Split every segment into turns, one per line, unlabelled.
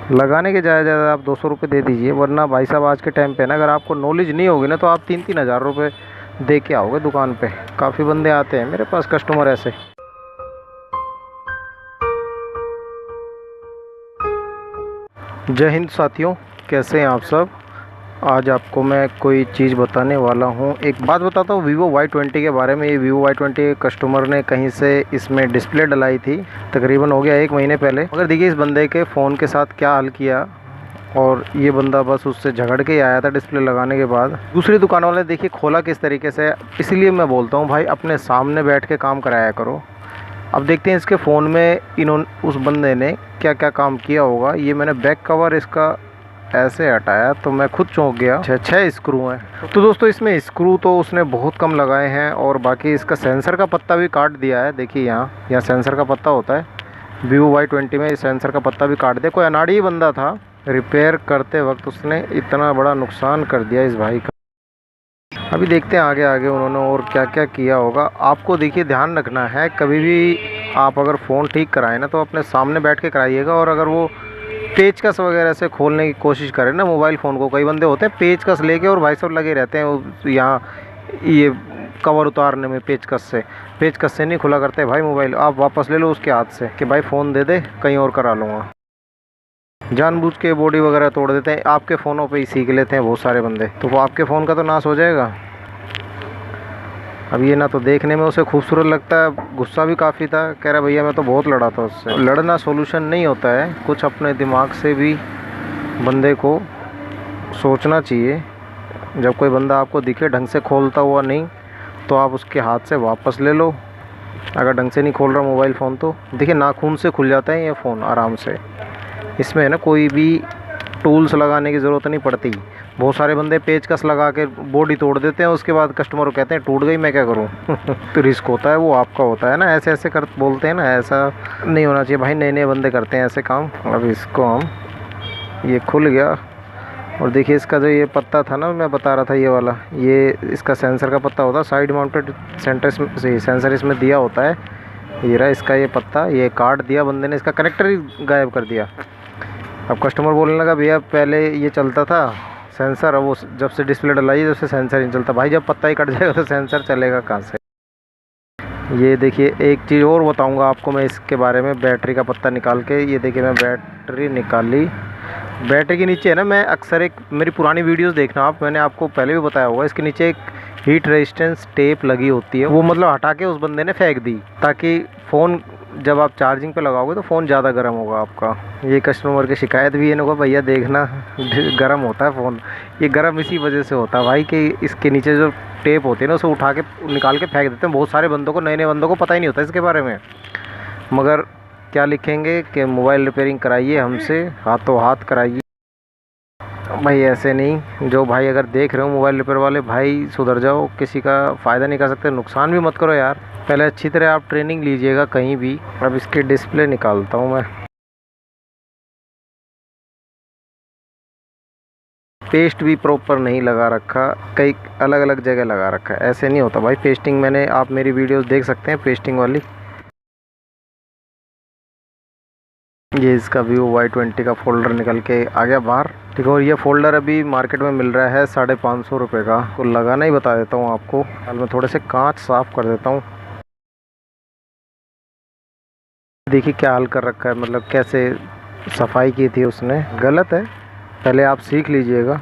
लगाने के ज़्यादा आप 200 रुपये दे दीजिए, वरना भाई साहब आज के टाइम पे ना अगर आपको नॉलेज नहीं होगी ना तो आप 3-3 हज़ार रुपये दे के आओगे दुकान पे। काफ़ी बंदे आते हैं मेरे पास कस्टमर ऐसे। जय हिंद साथियों, कैसे हैं आप सब। आज आपको मैं कोई चीज़ बताने वाला हूं। एक बात बताता हूं Vivo Y20 के बारे में। ये Vivo Y20 कस्टमर ने कहीं से इसमें डिस्प्ले डलाई थी, तकरीबन हो गया 1 महीने पहले। मगर देखिए इस बंदे के फ़ोन के साथ क्या हल किया, और ये बंदा बस उससे झगड़ के ही आया था डिस्प्ले लगाने के बाद। दूसरी दुकान वाले देखिए खोला किस तरीके से। इसीलिए मैं बोलता हूँ भाई अपने सामने बैठ के काम कराया करो। अब देखते हैं इसके फ़ोन में उस बंदे ने क्या क्या काम किया होगा। ये मैंने बैक कवर इसका ऐसे हटाया तो मैं खुद चौंक गया। 6 स्क्रू हैं। तो दोस्तों इसमें स्क्रू तो उसने बहुत कम लगाए हैं, और बाकी इसका सेंसर का पत्ता भी काट दिया है। देखिए यहाँ सेंसर का पत्ता होता है Vivo Y20 में, सेंसर का पत्ता भी काट दिया। कोई अनाड़ी ही बंदा था, रिपेयर करते वक्त उसने इतना बड़ा नुकसान कर दिया इस भाई का। अभी देखते हैं आगे आगे उन्होंने और क्या क्या किया होगा। आपको देखिए ध्यान रखना है, कभी भी आप अगर फ़ोन ठीक कराएं ना तो अपने सामने बैठ के कराइएगा। और अगर वो पेचकस वगैरह से खोलने की कोशिश करें ना मोबाइल फ़ोन को, कई बंदे होते हैं पेचकस लेके और भाई साहब लगे रहते हैं यहाँ ये कवर उतारने में। पेचकस से नहीं खुला करते भाई मोबाइल। आप वापस ले लो उसके हाथ से कि भाई फ़ोन दे दे, कहीं और करा लूँगा। जानबूझ के बॉडी वगैरह तोड़ देते हैं। आपके फ़ोनों पे ही सीख लेते हैं बहुत सारे बंदे, तो वो आपके फ़ोन का तो नाश हो जाएगा। अब ये ना तो देखने में उसे खूबसूरत लगता है, गुस्सा भी काफ़ी था। कह रहा भैया मैं तो बहुत लड़ा था उससे। लड़ना सोल्यूशन नहीं होता है, कुछ अपने दिमाग से भी बंदे को सोचना चाहिए। जब कोई बंदा आपको दिखे ढंग से खोलता हुआ नहीं तो आप उसके हाथ से वापस ले लो। अगर ढंग से नहीं खोल रहा मोबाइल फ़ोन तो देखिए नाखून से खुल जाता है ये फ़ोन आराम से। इसमें है ना कोई भी टूल्स लगाने की ज़रूरत नहीं पड़ती। बहुत सारे बंदे पेचकस लगा के बॉडी तोड़ देते हैं, उसके बाद कस्टमर को कहते हैं टूट गई मैं क्या करूं। तो रिस्क होता है वो आपका होता है ना, ऐसे ऐसे कर बोलते हैं ना, ऐसा नहीं होना चाहिए भाई। नए नए बंदे करते हैं ऐसे काम। अब इसको हम ये खुल गया, और देखिए इसका जो ये पत्ता था ना मैं बता रहा था ये वाला, ये इसका सेंसर का पत्ता होता है। साइड माउंटेड सेंसर इसमें दिया होता है। ये रहा इसका ये पत्ता, ये काट दिया बंदे ने, इसका कनेक्टर ही गायब कर दिया। अब कस्टमर बोलने लगा भैया पहले ये चलता था सेंसर, अब वो जब से डिस्प्ले डलाई है जब से सेंसर नहीं चलता। भाई जब पत्ता ही कट जाएगा तो सेंसर चलेगा कहाँ से। ये देखिए एक चीज़ और बताऊंगा आपको मैं इसके बारे में, बैटरी का पत्ता निकाल के। ये देखिए मैं बैटरी निकाली। बैटरी के नीचे है ना, मैं अक्सर एक मेरी पुरानी वीडियोस देखना आप, मैंने आपको पहले भी बताया होगा, इसके नीचे एक हीट रेजिस्टेंस टेप लगी होती है। वो मतलब हटा के उस बंदे ने फेंक दी, ताकि फ़ोन जब आप चार्जिंग पे लगाओगे तो फ़ोन ज़्यादा गर्म होगा आपका। ये कस्टमर की शिकायत भी है ना, भैया देखना गर्म होता है फ़ोन। ये गर्म इसी वजह से होता है भाई कि इसके नीचे जो टेप होती है ना उसे उठा के निकाल के फेंक देते हैं। बहुत सारे बंदों को, नए नए बंदों को पता ही नहीं होता इसके बारे में। मगर क्या लिखेंगे कि मोबाइल रिपेयरिंग कराइए हमसे, हाथों हाथ कराइए। भाई ऐसे नहीं, जो भाई अगर देख रहे हो मोबाइल रिपेयर वाले भाई सुधर जाओ, किसी का फ़ायदा नहीं कर सकते, नुकसान भी मत करो यार। पहले अच्छी तरह आप ट्रेनिंग लीजिएगा कहीं भी। अब इसके डिस्प्ले निकालता हूँ मैं। पेस्ट भी प्रॉपर नहीं लगा रखा, कई अलग अलग जगह लगा रखा है। ऐसे नहीं होता भाई पेस्टिंग। मैंने, आप मेरी वीडियोस देख सकते हैं पेस्टिंग वाली। ये इसका Vivo Y20 का फ़ोल्डर निकल के आ गया बाहर, ठीक है। और ये फ़ोल्डर अभी मार्केट में मिल रहा है 550 रुपये का। तो लगाना ही बता देता हूँ आपको। हाल में थोड़े से कांच साफ़ कर देता हूँ। देखिए क्या हाल कर रखा है, मतलब कैसे सफाई की थी उसने, गलत है। पहले आप सीख लीजिएगा।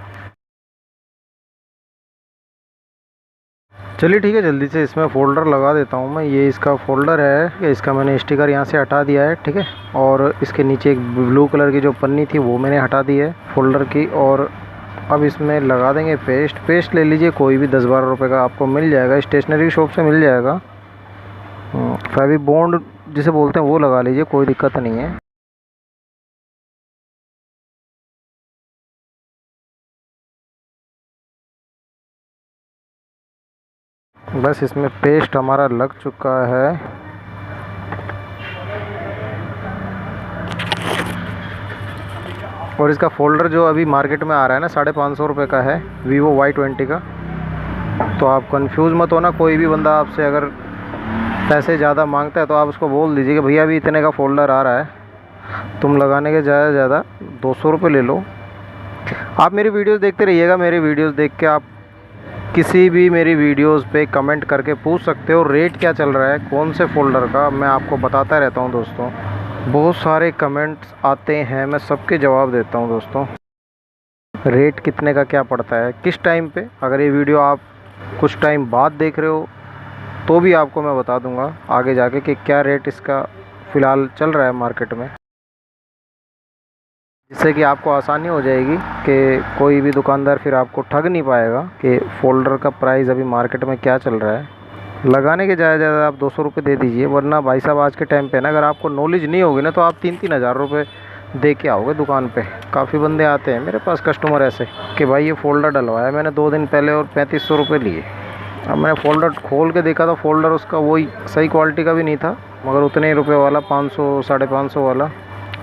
चलिए ठीक है, जल्दी से इसमें फ़ोल्डर लगा देता हूँ मैं। ये इसका फ़ोल्डर है, इसका मैंने स्टिकर यहाँ से हटा दिया है, ठीक है। और इसके नीचे एक ब्लू कलर की जो पन्नी थी वो मैंने हटा दी है फ़ोल्डर की। और अब इसमें लगा देंगे पेस्ट ले लीजिए, कोई भी 10-12 रुपये का आपको मिल जाएगा, स्टेशनरी शॉप से मिल जाएगा। फेवी बॉन्ड जिसे बोलते हैं वो लगा लीजिए, कोई दिक्कत नहीं है। बस इसमें पेस्ट हमारा लग चुका है। और इसका फ़ोल्डर जो अभी मार्केट में आ रहा है ना 550 रुपये का है, Vivo Y20 का। तो आप कंफ्यूज मत होना, कोई भी बंदा आपसे अगर पैसे ज़्यादा मांगता है तो आप उसको बोल दीजिए कि भैया अभी इतने का फ़ोल्डर आ रहा है, तुम लगाने के ज़्यादा से ज़्यादा 200 रुपये ले लो। आप मेरी वीडियोस देखते रहिएगा, मेरी वीडियोस देख के आप किसी भी मेरी वीडियोस पे कमेंट करके पूछ सकते हो रेट क्या चल रहा है कौन से फ़ोल्डर का, मैं आपको बताता रहता हूँ दोस्तों। बहुत सारे कमेंट्स आते हैं, मैं सबके जवाब देता हूँ दोस्तों। रेट कितने का क्या पड़ता है किस टाइम पे, अगर ये वीडियो आप कुछ टाइम बाद देख रहे हो तो भी आपको मैं बता दूंगा आगे जाके कि क्या रेट इसका फ़िलहाल चल रहा है मार्केट में, जिससे कि आपको आसानी हो जाएगी कि कोई भी दुकानदार फिर आपको ठग नहीं पाएगा कि फ़ोल्डर का प्राइस अभी मार्केट में क्या चल रहा है। लगाने के ज़्यादा ज़्यादा आप 200 रुपये दे दीजिए, वरना भाई साहब आज के टाइम पे ना अगर आपको नॉलेज नहीं होगी ना तो आप 3-3 हज़ार रुपये दे के आओगे दुकान पे। काफ़ी बंदे आते हैं मेरे पास कस्टमर ऐसे कि भाई ये फ़ोल्डर डलवाया मैंने 2 दिन पहले और 3500 रुपये लिए। अब मैंने फ़ोल्डर खोल के देखा था, फ़ोल्डर उसका वही सही क्वालिटी का भी नहीं था मगर उतने ही रुपये वाला 500 550 वाला।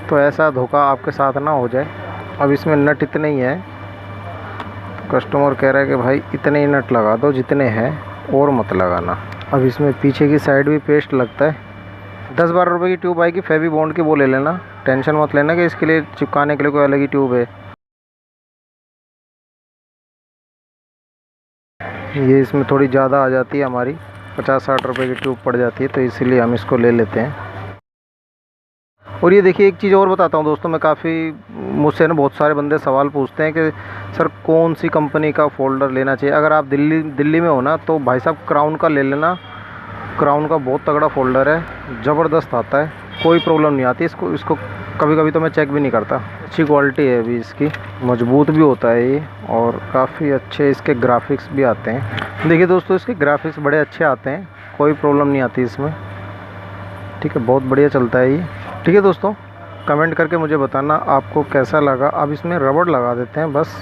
तो ऐसा धोखा आपके साथ ना हो जाए। अब इसमें नट इतने ही है, तो कस्टमर कह रहा है कि भाई इतने ही नट लगा दो जितने हैं और मत लगाना। अब इसमें पीछे की साइड भी पेस्ट लगता है, 10-12 रुपये की ट्यूब आएगी फेवी बॉन्ड की, वो ले लेना, टेंशन मत लेना कि इसके लिए चिपकाने के लिए कोई अलग ही ट्यूब है। ये इसमें थोड़ी ज़्यादा आ जाती है, हमारी 50-60 रुपये की ट्यूब पड़ जाती है, तो इसीलिए हम इसको ले लेते हैं। और ये देखिए एक चीज़ और बताता हूँ दोस्तों, मैं काफ़ी मुझसे ना बहुत सारे बंदे सवाल पूछते हैं कि सर कौन सी कंपनी का फ़ोल्डर लेना चाहिए। अगर आप दिल्ली में हो ना तो भाई साहब क्राउन का ले लेना, क्राउन का बहुत तगड़ा फ़ोल्डर है, ज़बरदस्त आता है, कोई प्रॉब्लम नहीं आती इसको कभी कभी तो मैं चेक भी नहीं करता। अच्छी क्वालिटी है अभी इसकी, मजबूत भी होता है ये और काफ़ी अच्छे इसके ग्राफिक्स भी आते हैं। देखिए दोस्तों इसके ग्राफिक्स बड़े अच्छे आते हैं, कोई प्रॉब्लम नहीं आती इसमें, ठीक है, बहुत बढ़िया चलता है ये। ठीक है दोस्तों, कमेंट करके मुझे बताना आपको कैसा लगा। अब इसमें रबड़ लगा देते हैं, बस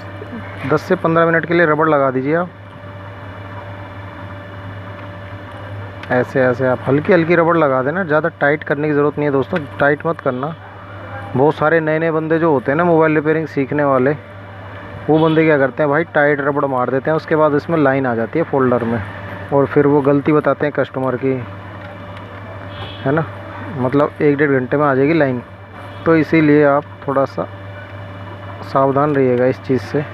10 से 15 मिनट के लिए रबड़ लगा दीजिए आप, ऐसे ऐसे आप हल्की हल्की रबड़ लगा देना, ज़्यादा टाइट करने की ज़रूरत नहीं है दोस्तों, टाइट मत करना। बहुत सारे नए नए बंदे जो होते हैं ना मोबाइल रिपेयरिंग सीखने वाले, वो बंदे क्या करते हैं भाई टाइट रबड़ मार देते हैं, उसके बाद इसमें लाइन आ जाती है फ़ोल्डर में और फिर वो गलती बताते हैं कस्टमर की, है ना, मतलब 1-1.5 घंटे में आ जाएगी लाइन। तो इसीलिए आप थोड़ा सा सावधान रहिएगा इस चीज़ से।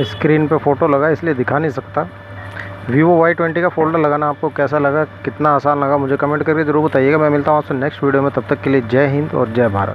स्क्रीन पे फ़ोटो लगा इसलिए दिखा नहीं सकता। Vivo Y20 का फ़ोल्डर लगाना आपको कैसा लगा, कितना आसान लगा, मुझे कमेंट करके ज़रूर बताइएगा। मैं मिलता हूँ आपसे नेक्स्ट वीडियो में, तब तक के लिए जय हिंद और जय भारत।